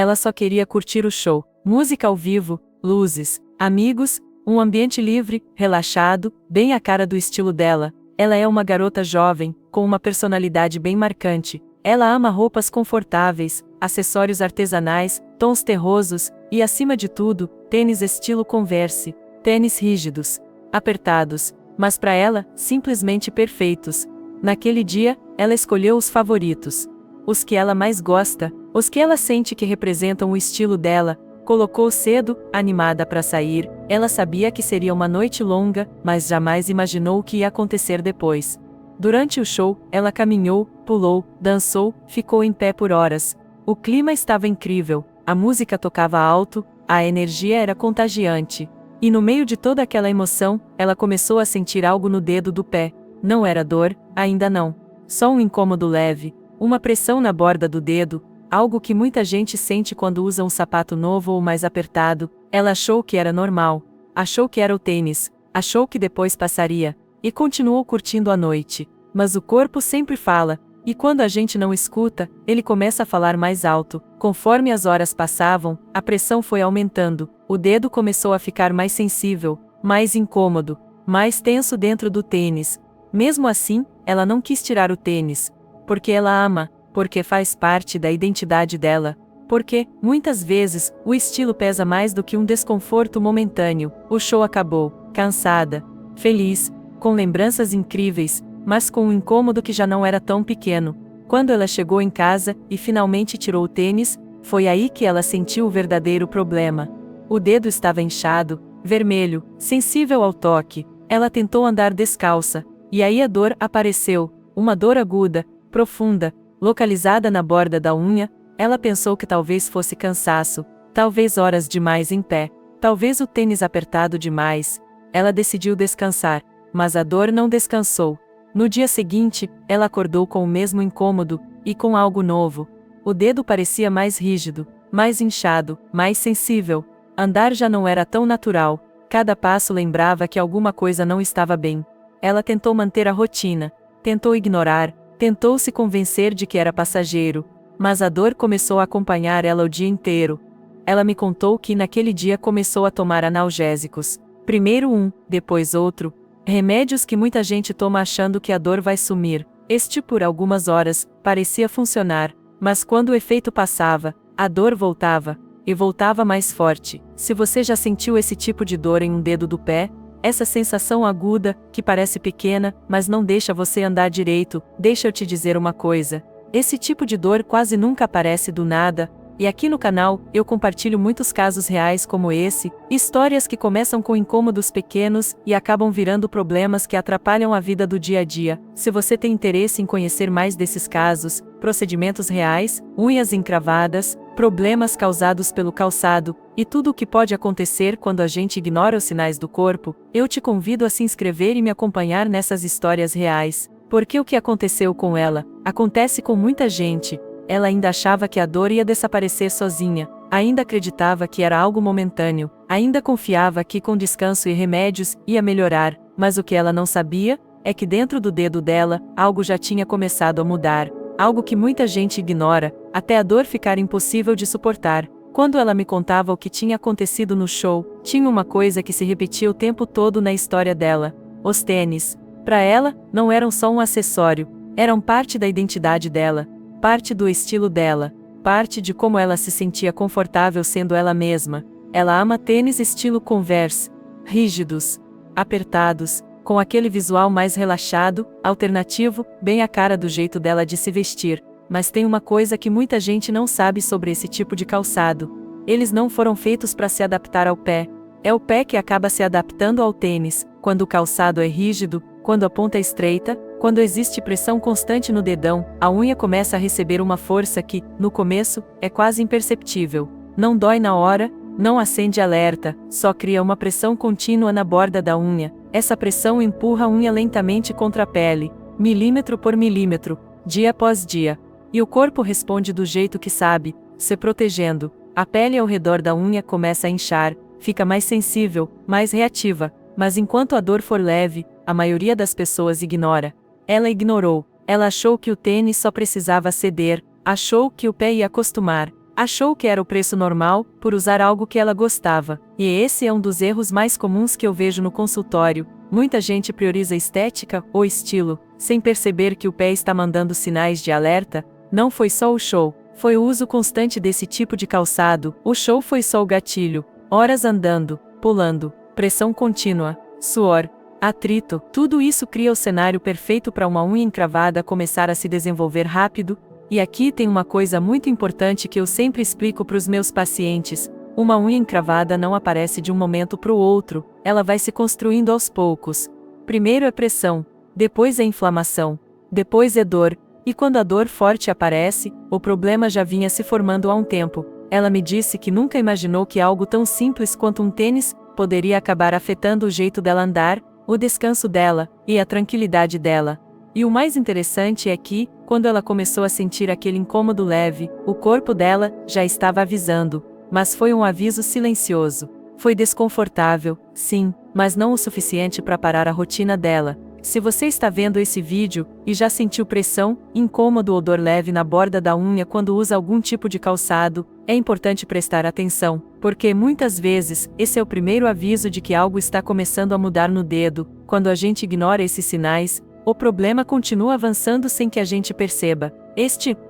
Ela só queria curtir o show, música ao vivo, luzes, amigos, um ambiente livre, relaxado, bem a cara do estilo dela. Ela é uma garota jovem, com uma personalidade bem marcante. Ela ama roupas confortáveis, acessórios artesanais, tons terrosos e, acima de tudo, tênis estilo Converse, tênis rígidos, apertados, mas para ela, simplesmente perfeitos. Naquele dia, ela escolheu os favoritos. Os que ela mais gosta, os que ela sente que representam o estilo dela. Colocou cedo, animada para sair. Ela sabia que seria uma noite longa, mas jamais imaginou o que ia acontecer depois. Durante o show, ela caminhou, pulou, dançou, ficou em pé por horas. O clima estava incrível, a música tocava alto, a energia era contagiante. E no meio de toda aquela emoção, ela começou a sentir algo no dedo do pé. Não era dor, ainda não. Só um incômodo leve, uma pressão na borda do dedo, algo que muita gente sente quando usa um sapato novo ou mais apertado. Ela achou que era normal, achou que era o tênis, achou que depois passaria, e continuou curtindo a noite. Mas o corpo sempre fala, e quando a gente não escuta, ele começa a falar mais alto. Conforme as horas passavam, a pressão foi aumentando, o dedo começou a ficar mais sensível, mais incômodo, mais tenso dentro do tênis. Mesmo assim, ela não quis tirar o tênis, porque ela ama, porque faz parte da identidade dela, porque, muitas vezes, o estilo pesa mais do que um desconforto momentâneo. O show acabou, cansada, feliz, com lembranças incríveis, mas com um incômodo que já não era tão pequeno. Quando ela chegou em casa e finalmente tirou o tênis, foi aí que ela sentiu o verdadeiro problema. O dedo estava inchado, vermelho, sensível ao toque. Ela tentou andar descalça, e aí a dor apareceu, uma dor aguda, profunda, localizada na borda da unha. Ela pensou que talvez fosse cansaço, talvez horas demais em pé, talvez o tênis apertado demais. Ela decidiu descansar, mas a dor não descansou. No dia seguinte, ela acordou com o mesmo incômodo, e com algo novo. O dedo parecia mais rígido, mais inchado, mais sensível. Andar já não era tão natural, cada passo lembrava que alguma coisa não estava bem. Ela tentou manter a rotina, tentou ignorar, tentou se convencer de que era passageiro, mas a dor começou a acompanhar ela o dia inteiro. Ela me contou que naquele dia começou a tomar analgésicos. Primeiro um, depois outro. Remédios que muita gente toma achando que a dor vai sumir. Este por algumas horas, parecia funcionar, mas quando o efeito passava, a dor voltava, e voltava mais forte. Se você já sentiu esse tipo de dor em um dedo do pé, essa sensação aguda, que parece pequena, mas não deixa você andar direito, deixa eu te dizer uma coisa. Esse tipo de dor quase nunca aparece do nada, e aqui no canal, eu compartilho muitos casos reais como esse, histórias que começam com incômodos pequenos e acabam virando problemas que atrapalham a vida do dia a dia. Se você tem interesse em conhecer mais desses casos, procedimentos reais, unhas encravadas, problemas causados pelo calçado, e tudo o que pode acontecer quando a gente ignora os sinais do corpo, eu te convido a se inscrever e me acompanhar nessas histórias reais, porque o que aconteceu com ela, acontece com muita gente. Ela ainda achava que a dor ia desaparecer sozinha, ainda acreditava que era algo momentâneo, ainda confiava que com descanso e remédios ia melhorar, mas o que ela não sabia é que dentro do dedo dela, algo já tinha começado a mudar, algo que muita gente ignora, até a dor ficar impossível de suportar. Quando ela me contava o que tinha acontecido no show, tinha uma coisa que se repetia o tempo todo na história dela: os tênis. Para ela, não eram só um acessório, eram parte da identidade dela, parte do estilo dela, parte de como ela se sentia confortável sendo ela mesma. Ela ama tênis estilo Converse, rígidos, apertados, com aquele visual mais relaxado, alternativo, bem a cara do jeito dela de se vestir. Mas tem uma coisa que muita gente não sabe sobre esse tipo de calçado: eles não foram feitos para se adaptar ao pé. É o pé que acaba se adaptando ao tênis. Quando o calçado é rígido, quando a ponta é estreita, quando existe pressão constante no dedão, a unha começa a receber uma força que, no começo, é quase imperceptível. Não dói na hora, não acende alerta, só cria uma pressão contínua na borda da unha. Essa pressão empurra a unha lentamente contra a pele, milímetro por milímetro, dia após dia. E o corpo responde do jeito que sabe, se protegendo. A pele ao redor da unha começa a inchar, fica mais sensível, mais reativa. Mas enquanto a dor for leve, a maioria das pessoas ignora. Ela ignorou. Ela achou que o tênis só precisava ceder, achou que o pé ia acostumar, Achou que era o preço normal, por usar algo que ela gostava, e esse é um dos erros mais comuns que eu vejo no consultório. Muita gente prioriza estética ou estilo, sem perceber que o pé está mandando sinais de alerta. Não foi só o show, foi o uso constante desse tipo de calçado. O show foi só o gatilho. Horas andando, pulando, pressão contínua, suor, atrito, tudo isso cria o cenário perfeito para uma unha encravada começar a se desenvolver rápido. E aqui tem uma coisa muito importante que eu sempre explico para os meus pacientes: uma unha encravada não aparece de um momento para o outro, ela vai se construindo aos poucos. Primeiro é pressão, depois é inflamação, depois é dor, e quando a dor forte aparece, o problema já vinha se formando há um tempo. Ela me disse que nunca imaginou que algo tão simples quanto um tênis poderia acabar afetando o jeito dela andar, o descanso dela e a tranquilidade dela. E o mais interessante é que, quando ela começou a sentir aquele incômodo leve, o corpo dela já estava avisando. Mas foi um aviso silencioso. Foi desconfortável, sim, mas não o suficiente para parar a rotina dela. Se você está vendo esse vídeo e já sentiu pressão, incômodo ou dor leve na borda da unha quando usa algum tipo de calçado, é importante prestar atenção, porque muitas vezes esse é o primeiro aviso de que algo está começando a mudar no dedo. Quando a gente ignora esses sinais, o problema continua avançando sem que a gente perceba.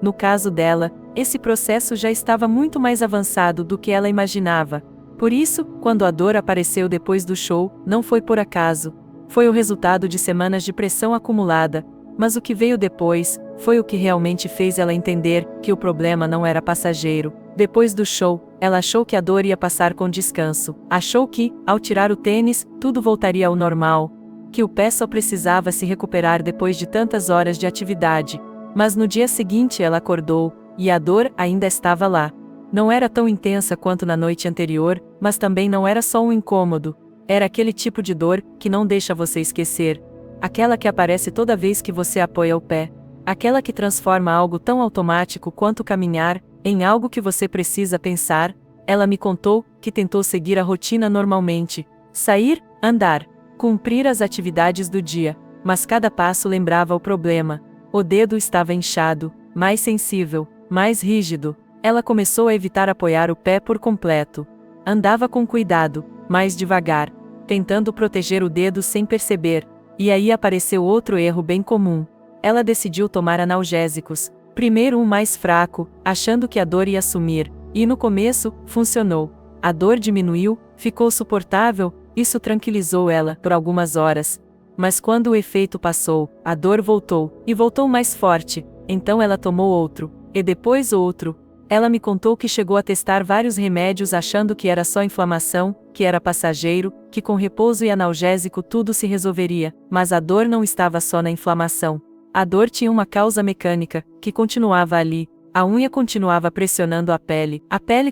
No caso dela, esse processo já estava muito mais avançado do que ela imaginava. Por isso, quando a dor apareceu depois do show, não foi por acaso. Foi o resultado de semanas de pressão acumulada, mas o que veio depois foi o que realmente fez ela entender que o problema não era passageiro. Depois do show, ela achou que a dor ia passar com descanso. Achou que, ao tirar o tênis, tudo voltaria ao normal, que o pé só precisava se recuperar depois de tantas horas de atividade. Mas no dia seguinte ela acordou, e a dor ainda estava lá. Não era tão intensa quanto na noite anterior, mas também não era só um incômodo. Era aquele tipo de dor que não deixa você esquecer. Aquela que aparece toda vez que você apoia o pé. Aquela que transforma algo tão automático quanto caminhar, em algo que você precisa pensar. Ela me contou que tentou seguir a rotina normalmente. Sair, andar, cumprir as atividades do dia, mas cada passo lembrava o problema. O dedo estava inchado, mais sensível, mais rígido. Ela começou a evitar apoiar o pé por completo. Andava com cuidado, mais devagar, tentando proteger o dedo sem perceber. E aí apareceu outro erro bem comum. Ela decidiu tomar analgésicos. Primeiro um mais fraco, achando que a dor ia sumir. E no começo, funcionou. A dor diminuiu, ficou suportável. Isso tranquilizou ela por algumas horas. Mas quando o efeito passou, a dor voltou, e voltou mais forte. Então ela tomou outro, e depois outro. Ela me contou que chegou a testar vários remédios achando que era só inflamação, que era passageiro, que com repouso e analgésico tudo se resolveria. Mas a dor não estava só na inflamação. A dor tinha uma causa mecânica, que continuava ali. A unha continuava pressionando a pele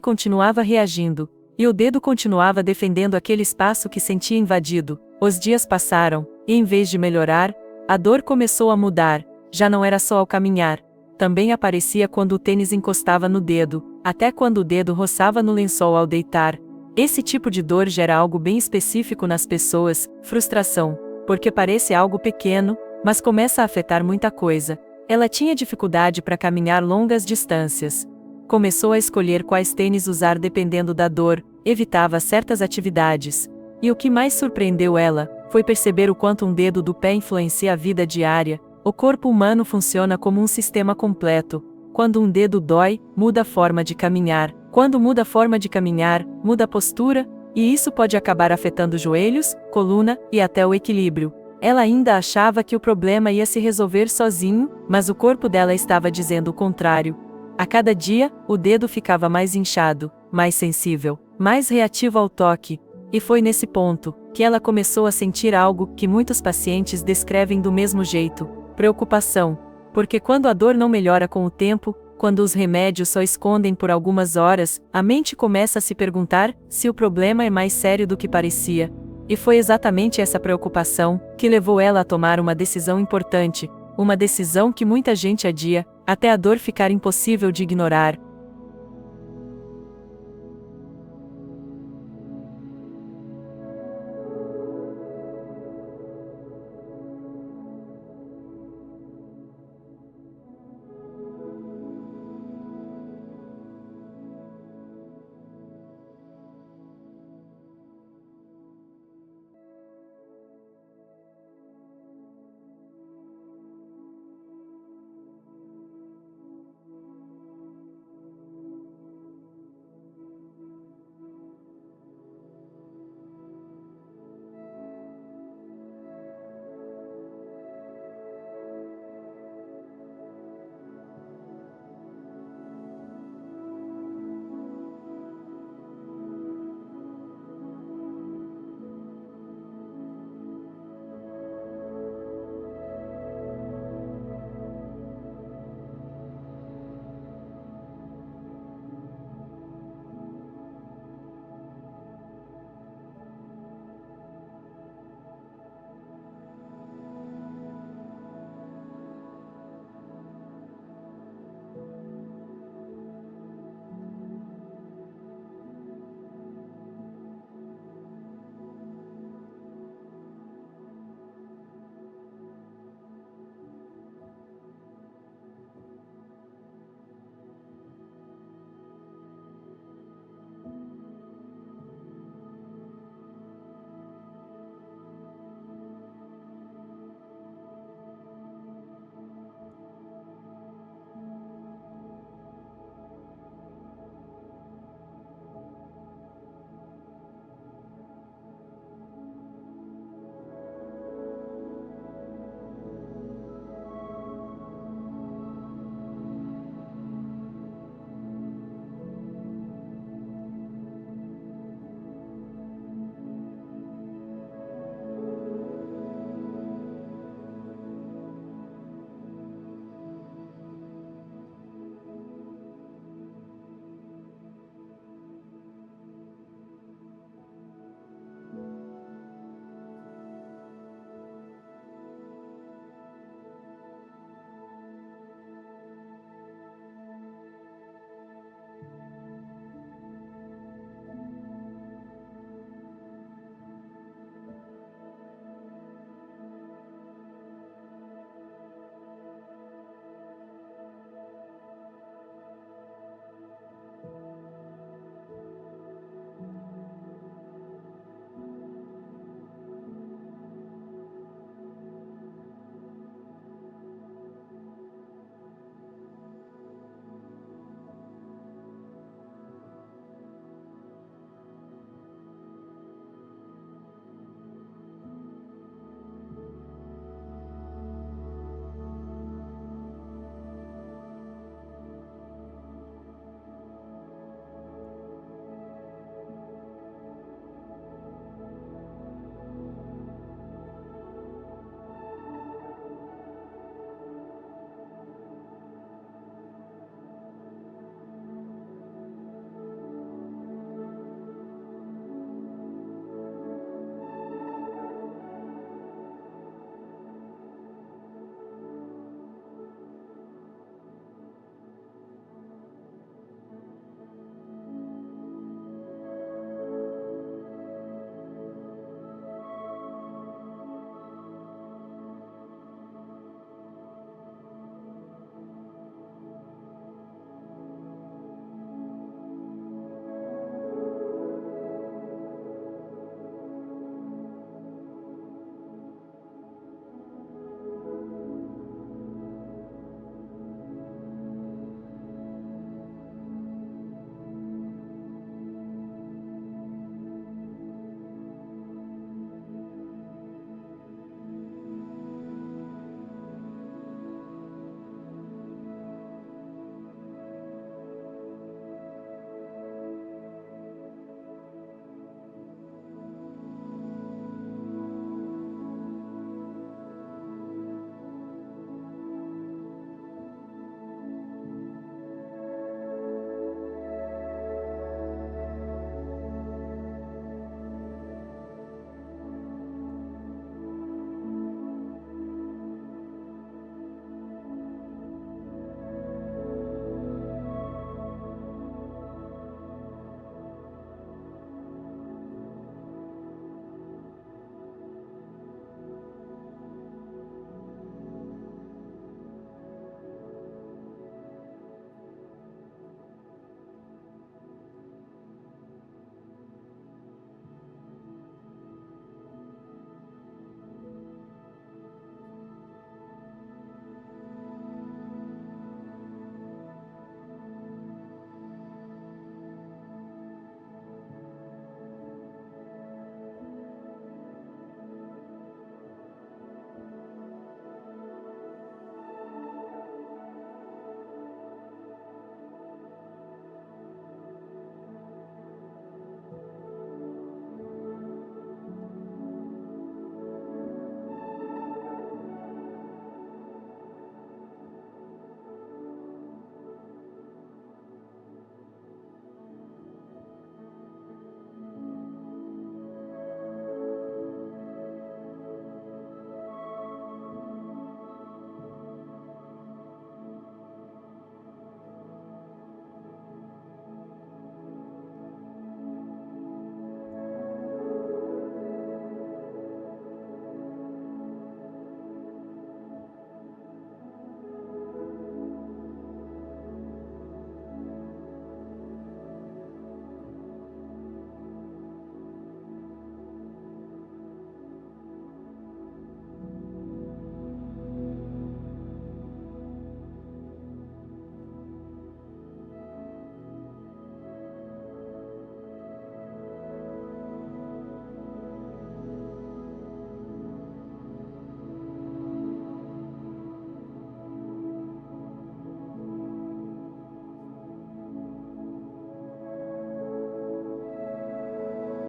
continuava reagindo. E o dedo continuava defendendo aquele espaço que sentia invadido. Os dias passaram, e em vez de melhorar, a dor começou a mudar. Já não era só ao caminhar. Também aparecia quando o tênis encostava no dedo, até quando o dedo roçava no lençol ao deitar. Esse tipo de dor gera algo bem específico nas pessoas, frustração, porque parece algo pequeno, mas começa a afetar muita coisa. Ela tinha dificuldade para caminhar longas distâncias. Começou a escolher quais tênis usar dependendo da dor, evitava certas atividades. E o que mais surpreendeu ela, foi perceber o quanto um dedo do pé influencia a vida diária. O corpo humano funciona como um sistema completo. Quando um dedo dói, muda a forma de caminhar. Quando muda a forma de caminhar, muda a postura, e isso pode acabar afetando joelhos, coluna e até o equilíbrio. Ela ainda achava que o problema ia se resolver sozinho, mas o corpo dela estava dizendo o contrário. A cada dia, o dedo ficava mais inchado, mais sensível, mais reativo ao toque. E foi nesse ponto que ela começou a sentir algo que muitos pacientes descrevem do mesmo jeito: preocupação. Porque quando a dor não melhora com o tempo, quando os remédios só escondem por algumas horas, a mente começa a se perguntar se o problema é mais sério do que parecia. E foi exatamente essa preocupação que levou ela a tomar uma decisão importante, uma decisão que muita gente adia, até a dor ficar impossível de ignorar.